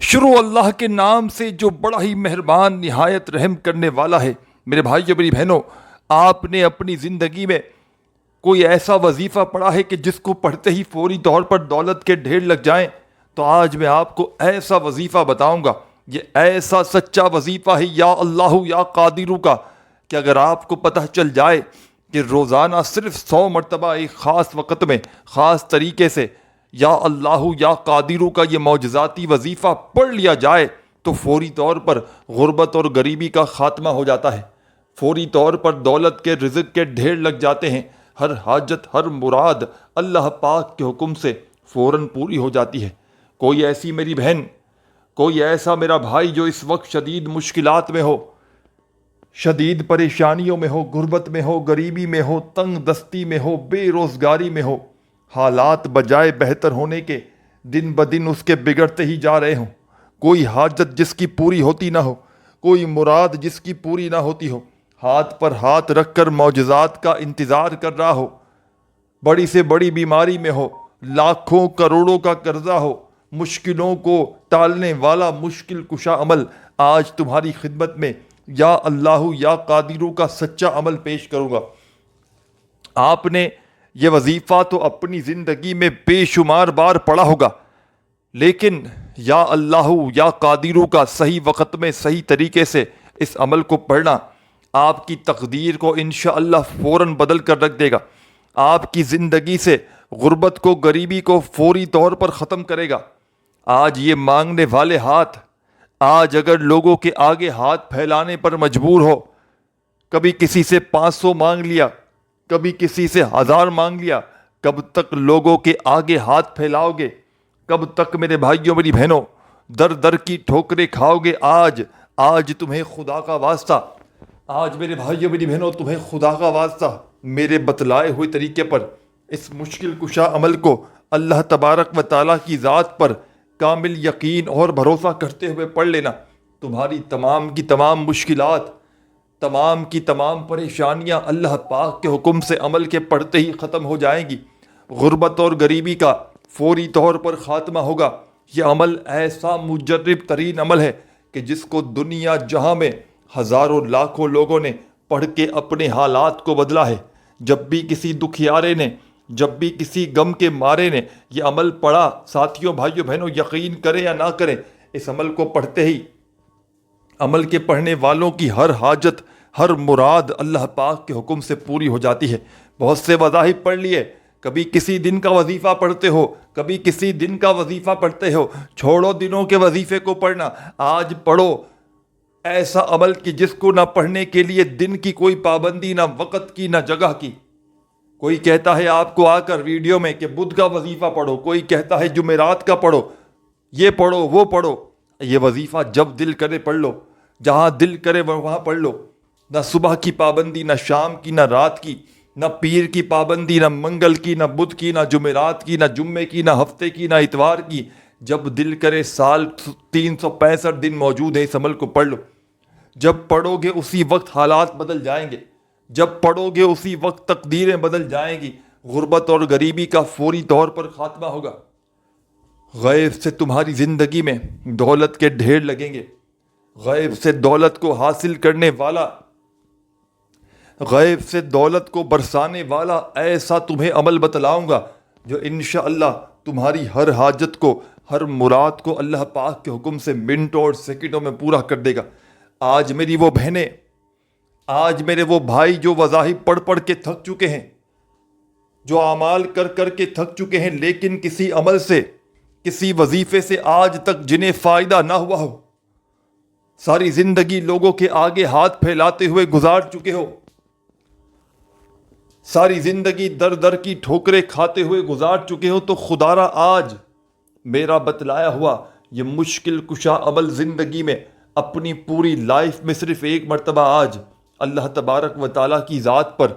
شروع اللہ کے نام سے جو بڑا ہی مہربان نہایت رحم کرنے والا ہے۔ میرے بھائیو میری بہنوں، آپ نے اپنی زندگی میں کوئی ایسا وظیفہ پڑھا ہے کہ جس کو پڑھتے ہی فوری طور پر دولت کے ڈھیر لگ جائیں؟ تو آج میں آپ کو ایسا وظیفہ بتاؤں گا، یہ ایسا سچا وظیفہ ہے یا اللہ یا قادرو کا، کہ اگر آپ کو پتہ چل جائے کہ روزانہ صرف 100 مرتبہ ایک خاص وقت میں خاص طریقے سے یا اللہ یا قادرو کا یہ معجزاتی وظیفہ پڑھ لیا جائے تو فوری طور پر غربت اور غریبی کا خاتمہ ہو جاتا ہے، فوری طور پر دولت کے رزق کے ڈھیر لگ جاتے ہیں، ہر حاجت ہر مراد اللہ پاک کے حکم سے فوراً پوری ہو جاتی ہے۔ کوئی ایسی میری بہن، کوئی ایسا میرا بھائی جو اس وقت شدید مشکلات میں ہو، شدید پریشانیوں میں ہو، غربت میں ہو، غریبی میں ہو، تنگ دستی میں ہو، بے روزگاری میں ہو، حالات بجائے بہتر ہونے کے دن بدن اس کے بگڑتے ہی جا رہے ہوں، کوئی حاجت جس کی پوری ہوتی نہ ہو، کوئی مراد جس کی پوری نہ ہوتی ہو، ہاتھ پر ہاتھ رکھ کر معجزات کا انتظار کر رہا ہو، بڑی سے بڑی بیماری میں ہو، لاکھوں کروڑوں کا قرضہ ہو، مشکلوں کو ٹالنے والا مشکل کشا عمل آج تمہاری خدمت میں یا اللہ یا قادرو کا سچا عمل پیش کروں گا۔ آپ نے یہ وظیفہ تو اپنی زندگی میں بے شمار بار پڑھا ہوگا، لیکن یا اللہ یا قادرو کا صحیح وقت میں صحیح طریقے سے اس عمل کو پڑھنا آپ کی تقدیر کو انشاءاللہ فوراً بدل کر رکھ دے گا، آپ کی زندگی سے غربت کو غریبی کو فوری طور پر ختم کرے گا۔ آج یہ مانگنے والے ہاتھ، آج اگر لوگوں کے آگے ہاتھ پھیلانے پر مجبور ہو، کبھی کسی سے 500 مانگ لیا، کبھی کسی سے 1000 مانگ لیا، کب تک لوگوں کے آگے ہاتھ پھیلاؤ گے؟ کب تک میرے بھائیوں میری بہنوں در در کی ٹھوکریں کھاؤ گے؟ آج تمہیں خدا کا واسطہ، آج میرے بھائیوں میری بہنوں تمہیں خدا کا واسطہ میرے بتلائے ہوئے طریقے پر اس مشکل کشا عمل کو اللہ تبارک و تعالیٰ کی ذات پر کامل یقین اور بھروسہ کرتے ہوئے پڑھ لینا، تمہاری تمام کی تمام مشکلات، تمام کی تمام پریشانیاں اللہ پاک کے حکم سے عمل کے پڑھتے ہی ختم ہو جائیں گی، غربت اور غریبی کا فوری طور پر خاتمہ ہوگا۔ یہ عمل ایسا مجرب ترین عمل ہے کہ جس کو دنیا جہاں میں ہزاروں لاکھوں لوگوں نے پڑھ کے اپنے حالات کو بدلا ہے۔ جب بھی کسی دکھیارے نے، جب بھی کسی غم کے مارے نے یہ عمل پڑھا، ساتھیوں بھائیوں بہنوں یقین کریں یا نہ کریں، اس عمل کو پڑھتے ہی عمل کے پڑھنے والوں کی ہر حاجت ہر مراد اللہ پاک کے حکم سے پوری ہو جاتی ہے۔ بہت سے وظائف پڑھ لیے، کبھی کسی دن کا وظیفہ پڑھتے ہو، کبھی کسی دن کا وظیفہ پڑھتے ہو، چھوڑو دنوں کے وظیفے کو پڑھنا، آج پڑھو ایسا عمل کہ جس کو نہ پڑھنے کے لیے دن کی کوئی پابندی، نہ وقت کی، نہ جگہ کی۔ کوئی کہتا ہے آپ کو آ کر ویڈیو میں کہ بدھ کا وظیفہ پڑھو، کوئی کہتا ہے جمعرات کا پڑھو، یہ پڑھو وہ پڑھو۔ یہ وظیفہ جب دل کرے پڑھ لو، جہاں دل کرے وہاں پڑھ لو، نہ صبح کی پابندی، نہ شام کی، نہ رات کی، نہ پیر کی پابندی، نہ منگل کی، نہ بدھ کی، نہ جمعرات کی، نہ جمعے کی، نہ ہفتے کی، نہ اتوار کی، جب دل کرے۔ سال 365 دن موجود ہے، اس عمل کو پڑھ لو۔ جب پڑھو گے اسی وقت حالات بدل جائیں گے، جب پڑھو گے اسی وقت تقدیریں بدل جائیں گی، غربت اور غریبی کا فوری طور پر خاتمہ ہوگا، غیب سے تمہاری زندگی میں دولت کے ڈھیر لگیں گے، غیب سے دولت کو حاصل کرنے والا، غیب سے دولت کو برسانے والا ایسا تمہیں عمل بتلاؤں گا جو انشاءاللہ تمہاری ہر حاجت کو، ہر مراد کو اللہ پاک کے حکم سے منٹوں اور سیکنڈوں میں پورا کر دے گا۔ آج میری وہ بہنیں، آج میرے وہ بھائی جو وظائف پڑھ پڑھ کے تھک چکے ہیں، جو اعمال کر کر کے تھک چکے ہیں، لیکن کسی عمل سے، کسی وظیفے سے آج تک جنہیں فائدہ نہ ہوا ہو، ساری زندگی لوگوں کے آگے ہاتھ پھیلاتے ہوئے گزار چکے ہو، ساری زندگی در در کی ٹھوکریں کھاتے ہوئے گزار چکے ہو، تو خدا را آج میرا بتلایا ہوا یہ مشکل کشا عمل زندگی میں اپنی پوری لائف میں صرف ایک مرتبہ آج اللہ تبارک و تعالیٰ کی ذات پر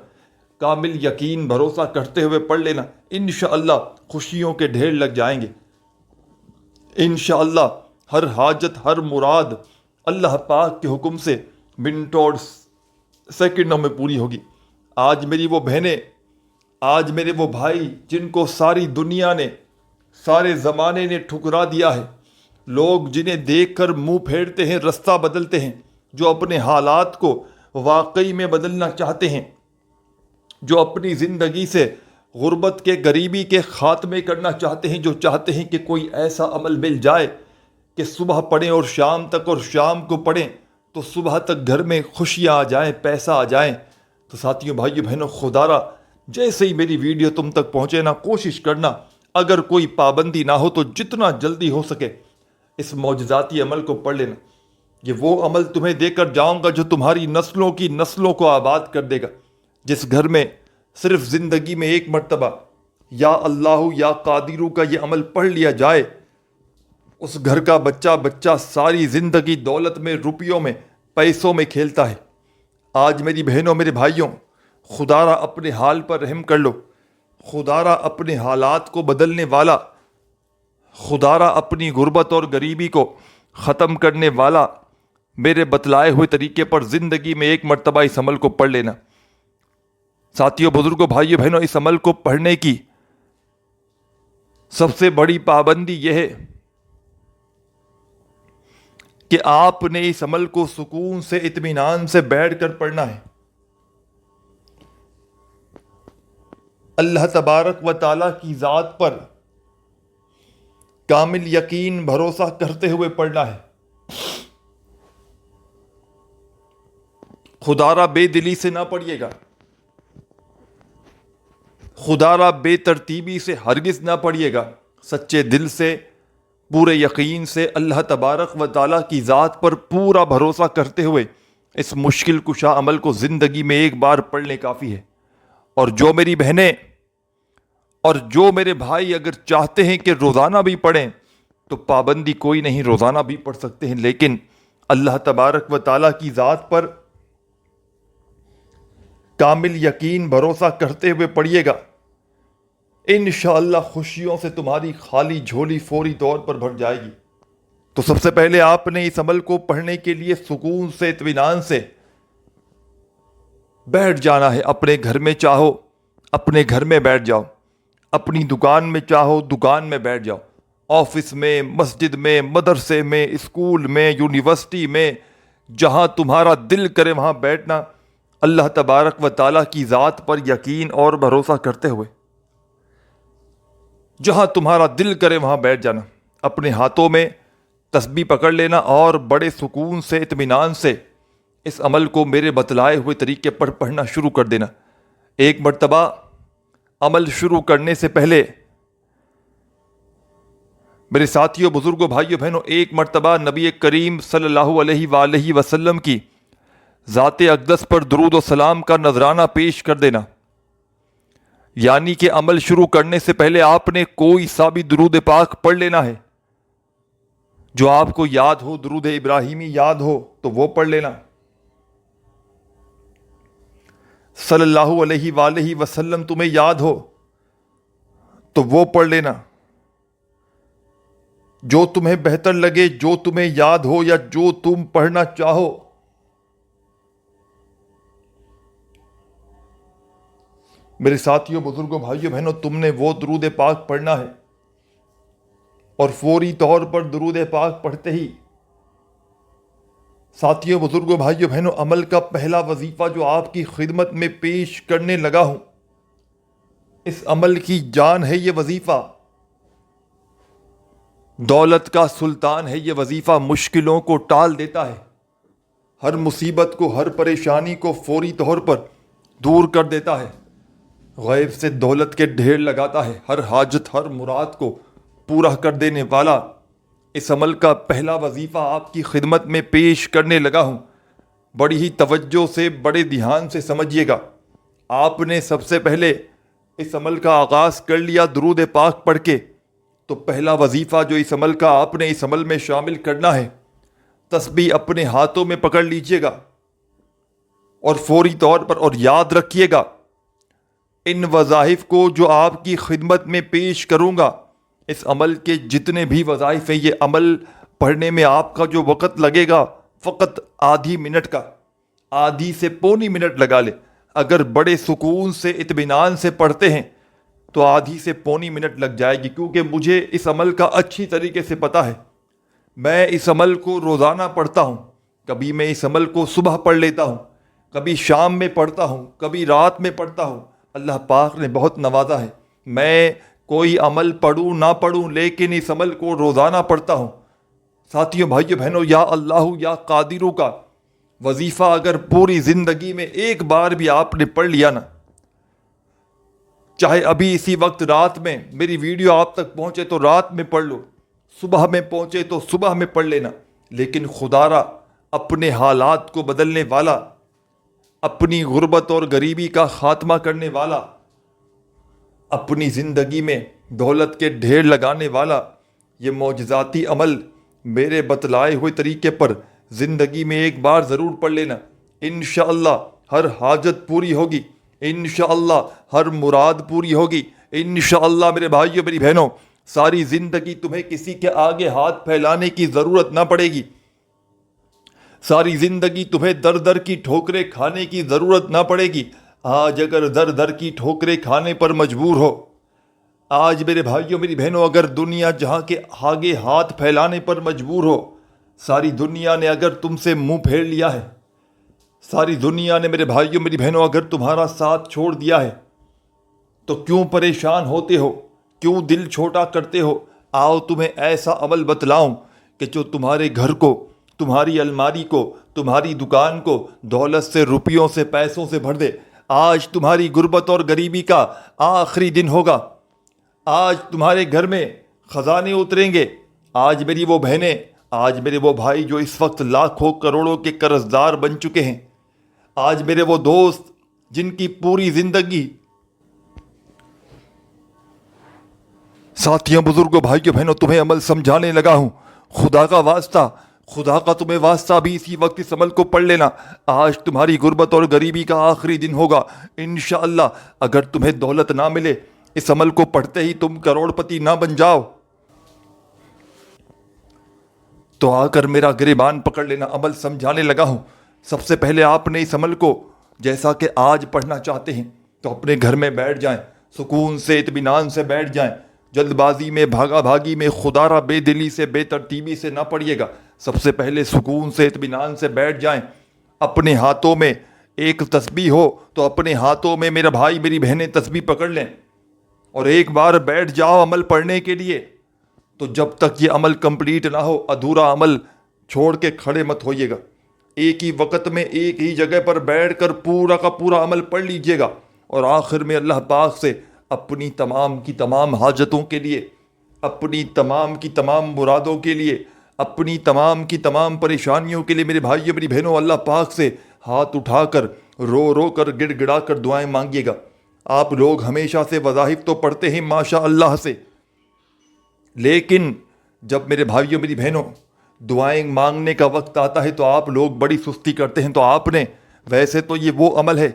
کامل یقین بھروسہ کرتے ہوئے پڑھ لینا، انشاءاللہ خوشیوں کے ڈھیر لگ جائیں گے، انشاءاللہ ہر حاجت ہر مراد اللہ پاک کے حکم سے منٹوں اور سیکنڈوں میں پوری ہوگی۔ آج میری وہ بہنیں، آج میرے وہ بھائی جن کو ساری دنیا نے، سارے زمانے نے ٹھکرا دیا ہے، لوگ جنہیں دیکھ کر منہ پھیرتے ہیں، رستہ بدلتے ہیں، جو اپنے حالات کو واقعی میں بدلنا چاہتے ہیں، جو اپنی زندگی سے غربت کے، غریبی کے خاتمے کرنا چاہتے ہیں، جو چاہتے ہیں کہ کوئی ایسا عمل مل جائے کہ صبح پڑھیں اور شام تک، اور شام کو پڑھیں تو صبح تک گھر میں خوشیاں آ جائیں، پیسہ آ جائیں۔ تو ساتھیوں، بھائیو بہنوں، خدا را جیسے ہی میری ویڈیو تم تک پہنچے نا، کوشش کرنا اگر کوئی پابندی نہ ہو تو جتنا جلدی ہو سکے اس معجزاتی عمل کو پڑھ لینا۔ یہ وہ عمل تمہیں دے کر جاؤں گا جو تمہاری نسلوں کی نسلوں کو آباد کر دے گا۔ جس گھر میں صرف زندگی میں ایک مرتبہ یا اللہ یا قادرو کا یہ عمل پڑھ لیا جائے، اس گھر کا بچہ ساری زندگی دولت میں، روپیوں میں، پیسوں میں کھیلتا ہے۔ آج میری بہنوں، میرے بھائیوں، خدا را اپنے حال پر رحم کر لو۔ خدا را اپنے حالات کو بدلنے والا، خدا را اپنی غربت اور غریبی کو ختم کرنے والا، میرے بتلائے ہوئے طریقے پر زندگی میں ایک مرتبہ اس عمل کو پڑھ لینا۔ ساتھیوں، بزرگوں، بھائیوں بہنوں، اس عمل کو پڑھنے کی سب سے بڑی پابندی یہ ہے کہ آپ نے اس عمل کو سکون سے، اطمینان سے بیٹھ کر پڑھنا ہے۔ اللہ تبارک و تعالیٰ کی ذات پر کامل یقین، بھروسہ کرتے ہوئے پڑھنا ہے۔ خدا را بے دلی سے نہ پڑھیے گا، خدا را بے ترتیبی سے ہرگز نہ پڑھیے گا۔ سچے دل سے، پورے یقین سے، اللہ تبارک و تعالیٰ کی ذات پر پورا بھروسہ کرتے ہوئے اس مشکل کشا عمل کو زندگی میں ایک بار پڑھنے کافی ہے۔ اور جو میری بہنیں اور جو میرے بھائی اگر چاہتے ہیں کہ روزانہ بھی پڑھیں تو پابندی کوئی نہیں، روزانہ بھی پڑھ سکتے ہیں، لیکن اللہ تبارک و تعالیٰ کی ذات پر کامل یقین، بھروسہ کرتے ہوئے پڑھیے گا۔ انشاءاللہ خوشیوں سے تمہاری خالی جھولی فوری طور پر بھر جائے گی۔ تو سب سے پہلے آپ نے اس عمل کو پڑھنے کے لیے سکون سے، اطمینان سے بیٹھ جانا ہے۔ اپنے گھر میں چاہو اپنے گھر میں بیٹھ جاؤ، اپنی دکان میں چاہو دکان میں بیٹھ جاؤ، آفس میں، مسجد میں، مدرسے میں، اسکول میں، یونیورسٹی میں، جہاں تمہارا دل کرے وہاں بیٹھنا، اللہ تبارک و تعالیٰ کی ذات پر یقین اور بھروسہ کرتے ہوئے۔ جہاں تمہارا دل کرے وہاں بیٹھ جانا، اپنے ہاتھوں میں تسبیح پکڑ لینا اور بڑے سکون سے، اطمینان سے اس عمل کو میرے بتلائے ہوئے طریقے پر پڑھنا شروع کر دینا۔ ایک مرتبہ عمل شروع کرنے سے پہلے میرے ساتھیوں، بزرگوں، بھائیوں بہنوں، ایک مرتبہ نبی کریم صلی اللہ علیہ وآلہ وسلم کی ذات اقدس پر درود و سلام کا نذرانہ پیش کر دینا۔ یعنی کہ عمل شروع کرنے سے پہلے آپ نے کوئی سا بھی درود پاک پڑھ لینا ہے۔ جو آپ کو یاد ہو، درود ابراہیمی یاد ہو تو وہ پڑھ لینا، صلی اللہ علیہ وآلہ وسلم تمہیں یاد ہو تو وہ پڑھ لینا۔ جو تمہیں بہتر لگے، جو تمہیں یاد ہو یا جو تم پڑھنا چاہو، میرے ساتھیوں، بزرگوں، بھائیوں بہنوں، تم نے وہ درود پاک پڑھنا ہے۔ اور فوری طور پر درود پاک پڑھتے ہی ساتھیوں، بزرگوں، بھائیوں بہنوں، عمل کا پہلا وظیفہ جو آپ کی خدمت میں پیش کرنے لگا ہوں، اس عمل کی جان ہے یہ وظیفہ، دولت کا سلطان ہے یہ وظیفہ، مشکلوں کو ٹال دیتا ہے، ہر مصیبت کو، ہر پریشانی کو فوری طور پر دور کر دیتا ہے، غیب سے دولت کے ڈھیر لگاتا ہے، ہر حاجت، ہر مراد کو پورا کر دینے والا۔ اس عمل کا پہلا وظیفہ آپ کی خدمت میں پیش کرنے لگا ہوں، بڑی ہی توجہ سے، بڑے دھیان سے سمجھیے گا۔ آپ نے سب سے پہلے اس عمل کا آغاز کر لیا درود پاک پڑھ کے، تو پہلا وظیفہ جو اس عمل کا آپ نے اس عمل میں شامل کرنا ہے، تسبیح اپنے ہاتھوں میں پکڑ لیجئے گا اور فوری طور پر، اور یاد رکھیے گا، ان وظائف کو جو آپ کی خدمت میں پیش کروں گا، اس عمل کے جتنے بھی وظائف ہیں، یہ عمل پڑھنے میں آپ کا جو وقت لگے گا فقط آدھی منٹ کا، آدھی سے پونی منٹ لگا لے۔ اگر بڑے سکون سے، اطمینان سے پڑھتے ہیں تو آدھی سے پونی منٹ لگ جائے گی، کیونکہ مجھے اس عمل کا اچھی طریقے سے پتہ ہے میں اس عمل کو روزانہ پڑھتا ہوں، کبھی میں اس عمل کو صبح پڑھ لیتا ہوں، کبھی شام میں پڑھتا ہوں، کبھی رات میں پڑھتا ہوں۔ اللہ پاک نے بہت نوازا ہے، میں کوئی عمل پڑھوں نہ پڑھوں لیکن اس عمل کو روزانہ پڑھتا ہوں۔ ساتھیوں، بھائیو بہنوں، یا اللہ یا قادرو کا وظیفہ اگر پوری زندگی میں ایک بار بھی آپ نے پڑھ لیا نا، چاہے ابھی اسی وقت رات میں میری ویڈیو آپ تک پہنچے تو رات میں پڑھ لو، صبح میں پہنچے تو صبح میں پڑھ لینا، لیکن خدا را اپنے حالات کو بدلنے والا، اپنی غربت اور غریبی کا خاتمہ کرنے والا، اپنی زندگی میں دولت کے ڈھیر لگانے والا یہ معجزاتی عمل میرے بتلائے ہوئے طریقے پر زندگی میں ایک بار ضرور پڑھ لینا۔ انشاءاللہ ہر حاجت پوری ہوگی، انشاءاللہ ہر مراد پوری ہوگی، انشاءاللہ میرے بھائیوں میری بہنوں، ساری زندگی تمہیں کسی کے آگے ہاتھ پھیلانے کی ضرورت نہ پڑے گی، ساری زندگی تمہیں در در کی ٹھوکریں کھانے کی ضرورت نہ پڑے گی۔ آج اگر در در کی ٹھوکریں کھانے پر مجبور ہو، آج میرے بھائیوں میری بہنوں اگر دنیا جہاں کے آگے ہاتھ پھیلانے پر مجبور ہو، ساری دنیا نے اگر تم سے منہ پھیر لیا ہے، ساری دنیا نے میرے بھائیوں میری بہنوں اگر تمہارا ساتھ چھوڑ دیا ہے، تو کیوں پریشان ہوتے ہو، کیوں دل چھوٹا کرتے ہو؟ آؤ تمہیں ایسا عمل بتلاؤں کہ جو تمہارے گھر کو، تمہاری الماری کو، تمہاری دکان کو دولت سے، روپیوں سے، پیسوں سے بھر دے۔ آج تمہاری غربت اور غریبی کا آخری دن ہوگا، آج تمہارے گھر میں خزانے اتریں گے۔ آج میری وہ بہنیں، آج میرے وہ بھائی جو اس وقت لاکھوں کروڑوں کے قرض دار بن چکے ہیں، آج میرے وہ دوست جن کی پوری زندگی، ساتھیوں، بزرگوں، بھائیوں، بہنوں، تمہیں عمل سمجھانے لگا ہوں، خدا کا واسطہ، خدا کا تمہیں واسطہ بھی اسی وقت اس عمل کو پڑھ لینا۔ آج تمہاری غربت اور غریبی کا آخری دن ہوگا انشاءاللہ۔ اگر تمہیں دولت نہ ملے، اس عمل کو پڑھتے ہی تم کروڑ پتی نہ بن جاؤ، تو آ کر میرا گریبان پکڑ لینا، عمل سمجھانے لگا ہوں۔ سب سے پہلے آپ نے اس عمل کو جیسا کہ آج پڑھنا چاہتے ہیں تو اپنے گھر میں بیٹھ جائیں، سکون سے، اطمینان سے بیٹھ جائیں، جلد بازی میں، بھاگا بھاگی میں، خدا را بے دلی سے، بے ترتیبی سے نہ پڑھیے گا۔ سب سے پہلے سکون سے، اطمینان سے بیٹھ جائیں۔ اپنے ہاتھوں میں ایک تسبیح ہو تو اپنے ہاتھوں میں میرا بھائی میری بہنیں تسبیح پکڑ لیں اور ایک بار بیٹھ جاؤ عمل پڑھنے کے لیے۔ تو جب تک یہ عمل کمپلیٹ نہ ہو، ادھورا عمل چھوڑ کے کھڑے مت ہوئیے گا۔ ایک ہی وقت میں ایک ہی جگہ پر بیٹھ کر پورا کا پورا عمل پڑھ لیجئے گا، اور آخر میں اللہ پاک سے اپنی تمام کی تمام حاجتوں کے لیے، اپنی تمام کی تمام مرادوں کے لیے، اپنی تمام کی تمام پریشانیوں کے لیے میرے بھائیوں میری بہنوں اللہ پاک سے ہاتھ اٹھا کر، رو رو کر، گڑ گڑا کر دعائیں مانگیے گا۔ آپ لوگ ہمیشہ سے وظائف تو پڑھتے ہیں ماشاء اللہ سے، لیکن جب میرے بھائیوں میری بہنوں دعائیں مانگنے کا وقت آتا ہے تو آپ لوگ بڑی سستی کرتے ہیں۔ تو آپ نے، ویسے تو یہ وہ عمل ہے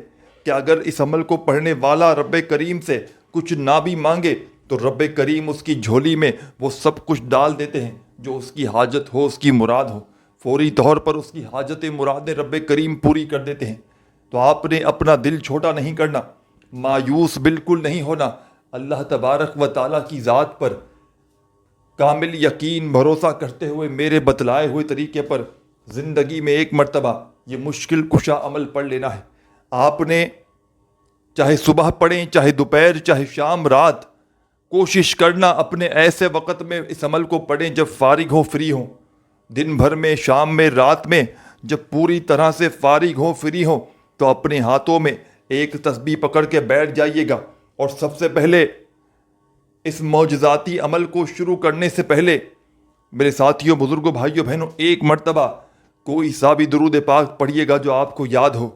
کہ اگر اس عمل کو پڑھنے والا رب کریم سے کچھ نہ بھی مانگے تو رب کریم اس کی جھولی میں وہ سب کچھ ڈال دیتے ہیں جو اس کی حاجت ہو، اس کی مراد ہو، فوری طور پر اس کی حاجت مرادیں رب کریم پوری کر دیتے ہیں۔ تو آپ نے اپنا دل چھوٹا نہیں کرنا، مایوس بالکل نہیں ہونا، اللہ تبارک و تعالیٰ کی ذات پر کامل یقین بھروسہ کرتے ہوئے میرے بتلائے ہوئے طریقے پر زندگی میں ایک مرتبہ یہ مشکل کشا عمل پڑھ لینا ہے۔ آپ نے چاہے صبح پڑھیں، چاہے دوپہر، چاہے شام، رات، کوشش کرنا اپنے ایسے وقت میں اس عمل کو پڑھیں جب فارغ ہوں، فری ہوں، دن بھر میں، شام میں، رات میں، جب پوری طرح سے فارغ ہوں، فری ہوں، تو اپنے ہاتھوں میں ایک تسبیح پکڑ کے بیٹھ جائیے گا، اور سب سے پہلے اس معجزاتی عمل کو شروع کرنے سے پہلے میرے ساتھیوں، بزرگوں، بھائیوں، بہنوں، ایک مرتبہ کوئی سا بھی درود پاک پڑھیے گا جو آپ کو یاد ہو۔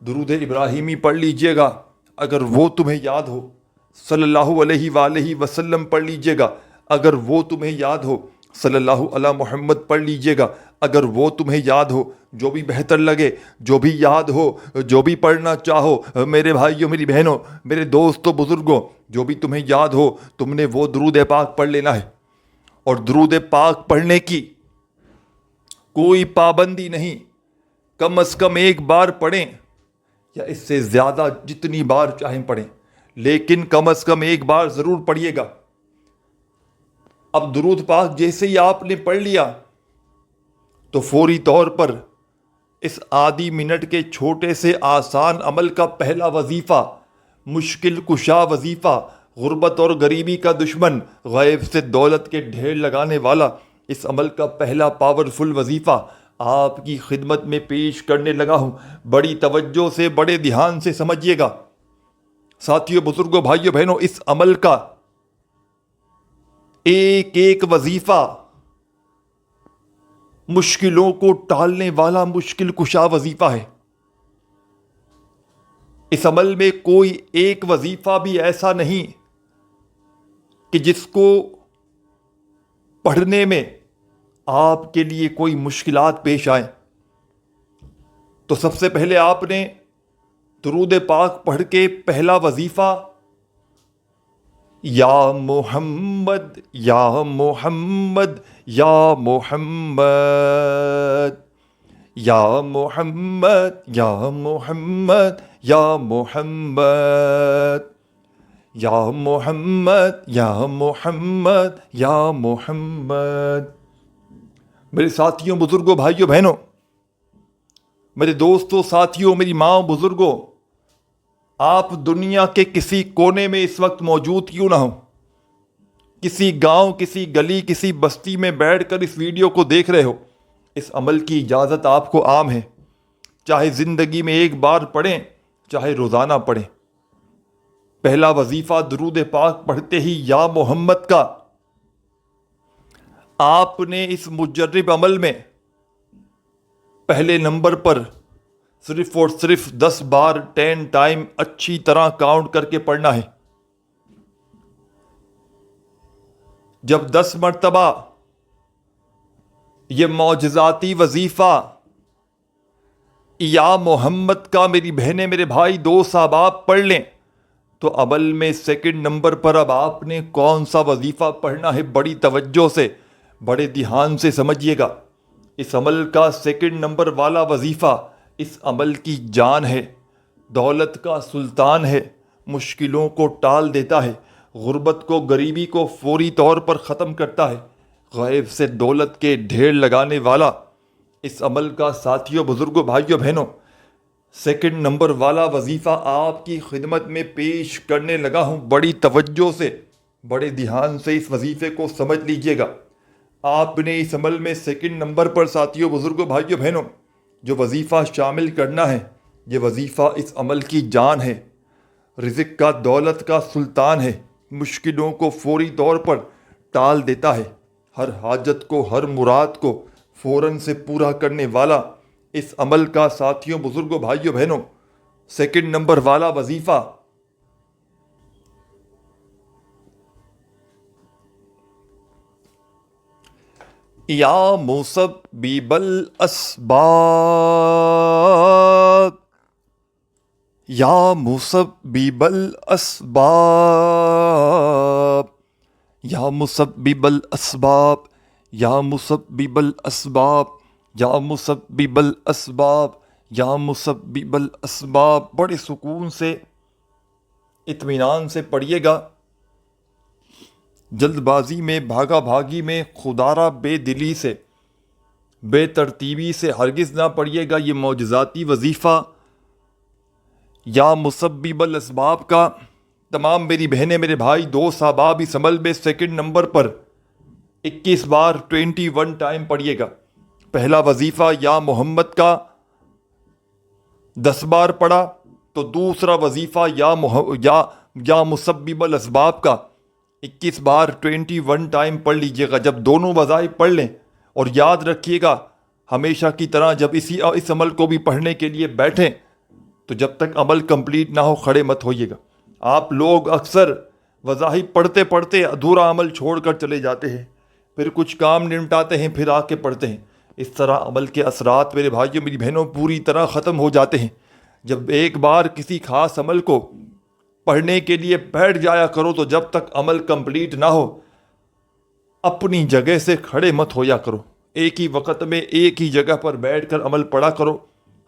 درود ابراہیمی پڑھ لیجئے گا اگر وہ تمہیں یاد ہو، صلی اللہ علیہ وآلہ وسلم پڑھ لیجئے گا اگر وہ تمہیں یاد ہو، صلی اللہ علی محمد پڑھ لیجئے گا اگر وہ تمہیں یاد ہو، جو بھی بہتر لگے، جو بھی یاد ہو، جو بھی پڑھنا چاہو، میرے بھائیوں، میری بہنوں، میرے دوستوں، بزرگوں، جو بھی تمہیں یاد ہو تم نے وہ درود پاک پڑھ لینا ہے۔ اور درود پاک پڑھنے کی کوئی پابندی نہیں، کم از کم ایک بار پڑھیں یا اس سے زیادہ جتنی بار چاہیں پڑھیں، لیکن کم از کم ایک بار ضرور پڑھیے گا۔ اب درود پاک جیسے ہی آپ نے پڑھ لیا تو فوری طور پر اس آدھی منٹ کے چھوٹے سے آسان عمل کا پہلا وظیفہ، مشکل کشا وظیفہ، غربت اور غریبی کا دشمن، غیب سے دولت کے ڈھیر لگانے والا، اس عمل کا پہلا پاورفل وظیفہ آپ کی خدمت میں پیش کرنے لگا ہوں۔ بڑی توجہ سے، بڑے دھیان سے سمجھیے گا ساتھیوں، بزرگوں، بھائیوں، بہنوں، اس عمل کا ایک ایک وظیفہ مشکلوں کو ٹالنے والا مشکل کشا وظیفہ ہے۔ اس عمل میں کوئی ایک وظیفہ بھی ایسا نہیں کہ جس کو پڑھنے میں آپ کے لیے کوئی مشکلات پیش آئیں۔ تو سب سے پہلے آپ نے درود پاک پڑھ کے پہلا وظیفہ یا محمد یا محمد یا محمد یا محمد یا محمد یا محمد یا محمد یا محمد یا محمد۔ میرے ساتھیوں، بزرگوں، بھائیوں، بہنوں، میرے دوستوں، ساتھیوں، میری ماں، بزرگوں، آپ دنیا کے کسی کونے میں اس وقت موجود کیوں نہ ہوں، کسی گاؤں، کسی گلی، کسی بستی میں بیٹھ کر اس ویڈیو کو دیکھ رہے ہو، اس عمل کی اجازت آپ کو عام ہے۔ چاہے زندگی میں ایک بار پڑھیں، چاہے روزانہ پڑھیں۔ پہلا وظیفہ درود پاک پڑھتے ہی یا محمد کا آپ نے اس مجرب عمل میں پہلے نمبر پر صرف اور صرف 10 بار 10 ٹائم اچھی طرح کاؤنٹ کر کے پڑھنا ہے۔ جب 10 مرتبہ یہ معجزاتی وظیفہ یا محمد کا میری بہنیں، میرے بھائی، دوست، احباب پڑھ لیں تو عمل میں سیکنڈ نمبر پر اب آپ نے کون سا وظیفہ پڑھنا ہے، بڑی توجہ سے، بڑے دھیان سے سمجھیے گا۔ اس عمل کا سیکنڈ نمبر والا وظیفہ اس عمل کی جان ہے، دولت کا سلطان ہے، مشکلوں کو ٹال دیتا ہے، غربت کو، غریبی کو فوری طور پر ختم کرتا ہے، غیب سے دولت کے ڈھیر لگانے والا اس عمل کا ساتھیوں، بزرگوں، بھائیوں، بہنوں سیکنڈ نمبر والا وظیفہ آپ کی خدمت میں پیش کرنے لگا ہوں۔ بڑی توجہ سے، بڑے دھیان سے اس وظیفے کو سمجھ لیجئے گا۔ آپ نے اس عمل میں سیکنڈ نمبر پر ساتھیوں، بزرگوں، بھائیوں، بہنوں جو وظیفہ شامل کرنا ہے، یہ وظیفہ اس عمل کی جان ہے، رزق کا، دولت کا سلطان ہے، مشکلوں کو فوری طور پر ٹال دیتا ہے، ہر حاجت کو، ہر مراد کو فوراً سے پورا کرنے والا اس عمل کا ساتھیوں، بزرگوں، بھائیوں، بہنوں سیکنڈ نمبر والا وظیفہ یا مسبب الاسباب یا مسبب الاسباب یا مسبب الاسباب یا مسبب الاسباب یا مسبب الاسباب یا مسبب الاسباب۔ بڑے سکون سے، اطمینان سے پڑھیے گا، جلد بازی میں، بھاگا بھاگی میں، خودارہ بے دلی سے، بے ترتیبی سے ہرگز نہ پڑھیے گا۔ یہ معجزاتی وظیفہ یا مسبب الاسباب کا تمام میری بہنیں، میرے بھائی، دوست، احباب اس عمل میں سیکنڈ نمبر پر 21 بار 21 ٹائم پڑھیے گا۔ پہلا وظیفہ یا محمد کا 10 بار پڑھا تو دوسرا وظیفہ یا مسبب الاسباب کا 21 بار 21 ٹائم پڑھ لیجئے گا۔ جب دونوں وظائف پڑھ لیں، اور یاد رکھیے گا ہمیشہ کی طرح جب اس عمل کو بھی پڑھنے کے لیے بیٹھیں تو جب تک عمل کمپلیٹ نہ ہو کھڑے مت ہوئیے گا۔ آپ لوگ اکثر وظائف پڑھتے پڑھتے ادھورا عمل چھوڑ کر چلے جاتے ہیں، پھر کچھ کام نمٹاتے ہیں، پھر آ کے پڑھتے ہیں۔ اس طرح عمل کے اثرات میرے بھائیوں، میری بہنوں پوری طرح ختم ہو جاتے ہیں۔ جب ایک بار کسی خاص عمل کو پڑھنے کے لیے بیٹھ جایا کرو تو جب تک عمل کمپلیٹ نہ ہو اپنی جگہ سے کھڑے مت ہویا کرو، ایک ہی وقت میں ایک ہی جگہ پر بیٹھ کر عمل پڑھا کرو،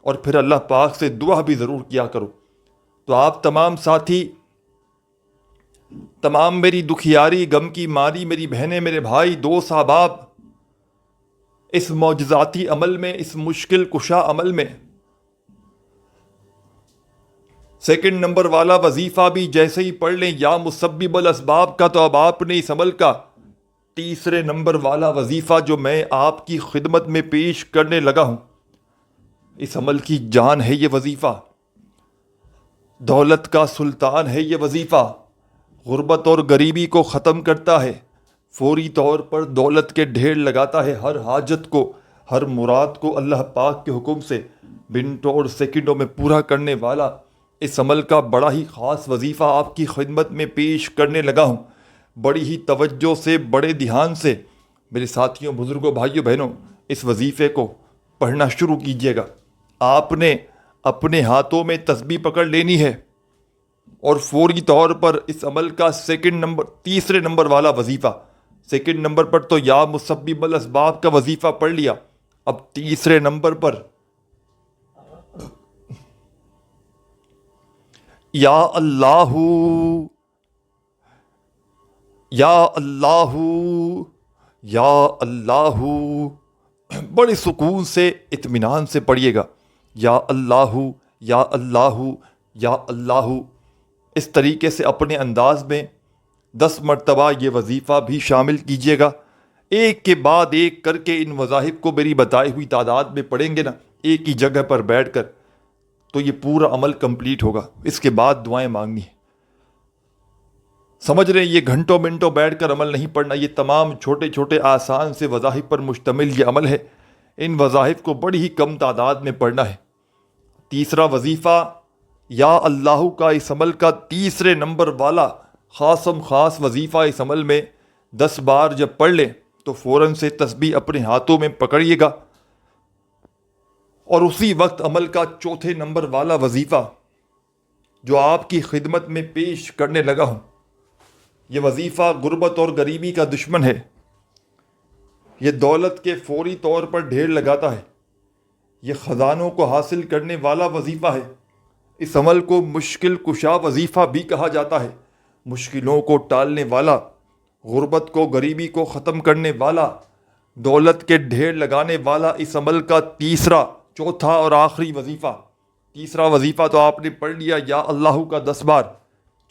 اور پھر اللہ پاک سے دعا بھی ضرور کیا کرو۔ تو آپ تمام ساتھی تمام میری دکھیاری غم کی ماری میری بہنیں میرے بھائی دوست احباب، اس معجزاتی عمل میں، اس مشکل کشا عمل میں سیکنڈ نمبر والا وظیفہ بھی جیسے ہی پڑھ لیں یا مسبب الاسباب کا، تو اب آپ نے اس عمل کا تیسرے نمبر والا وظیفہ جو میں آپ کی خدمت میں پیش کرنے لگا ہوں، اس عمل کی جان ہے یہ وظیفہ، دولت کا سلطان ہے یہ وظیفہ، غربت اور غریبی کو ختم کرتا ہے، فوری طور پر دولت کے ڈھیر لگاتا ہے، ہر حاجت کو، ہر مراد کو اللہ پاک کے حکم سے منٹوں اور سیکنڈوں میں پورا کرنے والا اس عمل کا بڑا ہی خاص وظیفہ آپ کی خدمت میں پیش کرنے لگا ہوں۔ بڑی ہی توجہ سے، بڑے دھیان سے میرے ساتھیوں، بزرگوں، بھائیوں، بہنوں، اس وظیفے کو پڑھنا شروع کیجیے گا۔ آپ نے اپنے ہاتھوں میں تسبیح پکڑ لینی ہے اور فوری طور پر اس عمل کا تیسرے نمبر والا وظیفہ، سیکنڈ نمبر پر تو یا مسبب الاسباب کا وظیفہ پڑھ لیا، اب تیسرے نمبر پر یا اللہ، یا اللہ، یا اللہ، بڑے سکون سے، اطمینان سے پڑھیے گا، یا اللہ، یا اللہ، یا اللہ۔ اس طریقے سے اپنے انداز میں 10 مرتبہ یہ وظیفہ بھی شامل کیجیے گا۔ ایک کے بعد ایک کر کے ان وظائف کو میری بتائی ہوئی تعداد میں پڑھیں گے نا، ایک ہی جگہ پر بیٹھ کر، تو یہ پورا عمل کمپلیٹ ہوگا۔ اس کے بعد دعائیں مانگنی ہیں۔ سمجھ رہے ہیں، یہ گھنٹوں منٹوں بیٹھ کر عمل نہیں پڑھنا، یہ تمام چھوٹے چھوٹے آسان سے وظائف پر مشتمل یہ عمل ہے۔ ان وظائف کو بڑی ہی کم تعداد میں پڑھنا ہے۔ تیسرا وظیفہ یا اللہ کا، اس عمل کا تیسرے نمبر والا خاصم خاص وظیفہ، اس عمل میں 10 بار جب پڑھ لیں تو فوراً سے تسبیح اپنے ہاتھوں میں پکڑیے گا، اور اسی وقت عمل کا چوتھے نمبر والا وظیفہ جو آپ کی خدمت میں پیش کرنے لگا ہوں، یہ وظیفہ غربت اور غریبی کا دشمن ہے، یہ دولت کے فوری طور پر ڈھیر لگاتا ہے، یہ خزانوں کو حاصل کرنے والا وظیفہ ہے۔ اس عمل کو مشکل کشا وظیفہ بھی کہا جاتا ہے، مشکلوں کو ٹالنے والا، غربت کو، غریبی کو ختم کرنے والا، دولت کے ڈھیر لگانے والا اس عمل کا تیسرا، چوتھا اور آخری وظیفہ۔ تیسرا وظیفہ تو آپ نے پڑھ لیا یا اللہ کا 10 بار،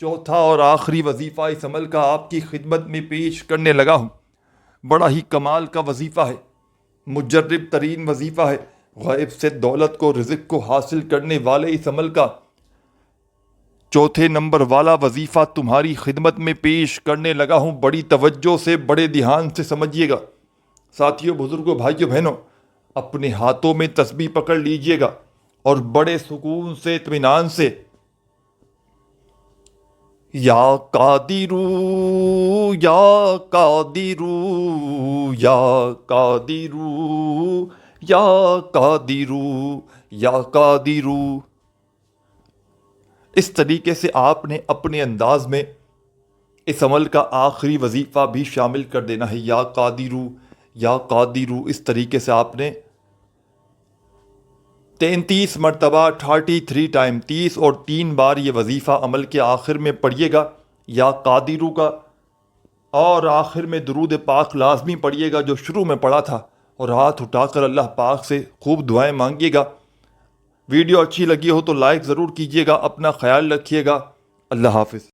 چوتھا اور آخری وظیفہ اس عمل کا آپ کی خدمت میں پیش کرنے لگا ہوں۔ بڑا ہی کمال کا وظیفہ ہے، مجرب ترین وظیفہ ہے، غیب سے دولت کو، رزق کو حاصل کرنے والے اس عمل کا چوتھے نمبر والا وظیفہ تمہاری خدمت میں پیش کرنے لگا ہوں۔ بڑی توجہ سے، بڑے دھیان سے سمجھیے گا۔ ساتھیوں، بزرگوں، بھائیوں، بہنوں، اپنے ہاتھوں میں تسبیح پکڑ لیجئے گا اور بڑے سکون سے، اطمینان سے یا قادرو، یا قادرو، یا قادرو، یا قادرو، یا قادرو، اس طریقے سے آپ نے اپنے انداز میں اس عمل کا آخری وظیفہ بھی شامل کر دینا ہے، یا قادرو، یا قادرو۔ اس طریقے سے آپ نے 33 مرتبہ، 33 ٹائم، 30 اور 3 بار یہ وظیفہ عمل کے آخر میں پڑھیے گا، یا قادرو کا، اور آخر میں درود پاک لازمی پڑھیے گا جو شروع میں پڑھا تھا، اور ہاتھ اٹھا کر اللہ پاک سے خوب دعائیں مانگیے گا۔ ویڈیو اچھی لگی ہو تو لائک ضرور کیجیے گا۔ اپنا خیال رکھیے گا۔ اللہ حافظ۔